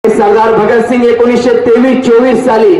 सरदार भगतसिंग 1923-24 साली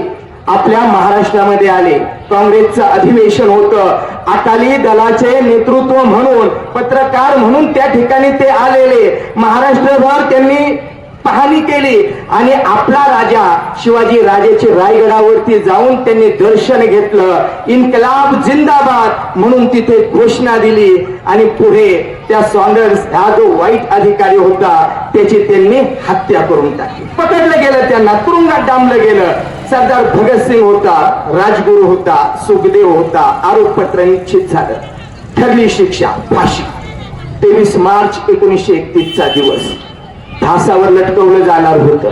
आपल्या महाराष्ट्रामध्ये आले. काँग्रेसचं अधिवेशन होतं. अकाली दलाचे नेतृत्व म्हणून, पत्रकार म्हणून त्या ठिकाणी ते आलेले. महाराष्ट्रभर त्यांनी पाहणी केली आणि आपला राजा शिवाजी राजाचे रायगडावरती जाऊन त्यांनी दर्शन घेतलं. इन्कलाब जिंदाबाद म्हणून तिथे घोषणा दिली आणि पुढे त्या सॉन्डर्स हा जो वाईट अधिकारी होता त्याची त्यांनी हत्या करून टाकली. पकडलं गेलं, त्यांना तुरुंगात डांबलं गेलं. सरदार भगतसिंग होता, राजगुरू होता, सुखदेव होता. आरोपपत्र निश्चित झालं. ठरली शिक्षा, फाशी. 23 मार्च 1931 चा दिवस. फासावर लटकवलं जाणार होतं.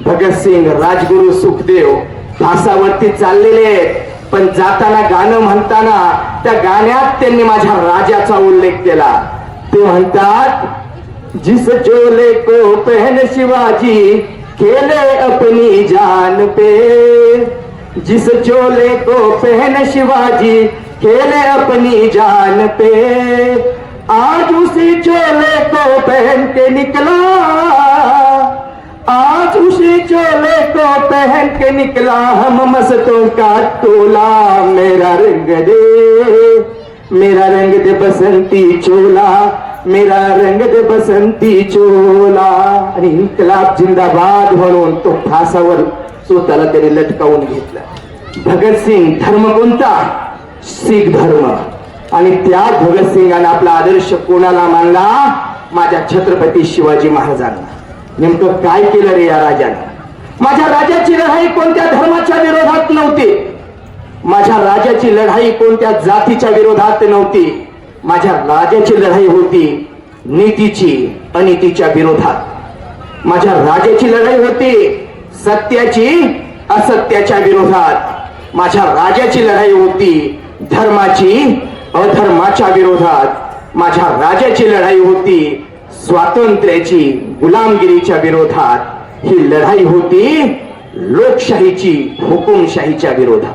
भगतसिंग, राजगुरू, सुखदेव फासावरती चाललेले. पण जाताना गाणं म्हणताना त्या गाण्यात त्यांनी माझ्या राजाचा उल्लेख केला. ते म्हणतात, जिस चोले को पहन शिवाजी खेले अपनी जान पे, जिस चोले को पहन शिवाजी खेले अपनी जान पे, आज उसी चोले को पहन के निकला, आज उसी चोले को पहन के निकला हम मस्तों का टोला. मेरा रंग दे बसंती चोला, मेरा रंग दे बसंती चोला. आणि इन्कलाब जिंदाबाद म्हणून तो फासावर स्वतःला त्याने लटकावून घेतला. भगतसिंग धर्म कोणता? शीख धर्म. आणि त्या भगतसिंगाने आपला आदर्श कोणाला मानला? माझ्या छत्रपती शिवाजी महाराजांना. नेमकं काय केलं रे या राजाने? माझ्या राजाची लढाई कोणत्या धर्माच्या विरोधात नव्हती. माझ्या राजाची लढाई कोणत्या जातीच्या विरोधात नव्हती. माझ्या राजाची लढाई होती नीतीची अनीतीच्या विरोधात. माझ्या राजाची लढाई होती सत्याची असत्याच्या विरोधात. माझ्या राजाची लढाई होती धर्माची अधर्माच्या विरोधात. माझ्या राजाची लढाई होती स्वातंत्र्याची गुलामगिरीच्या विरोधात. ही लढाई होती लोकशाहीची हुकुमशाहीच्या विरोधात.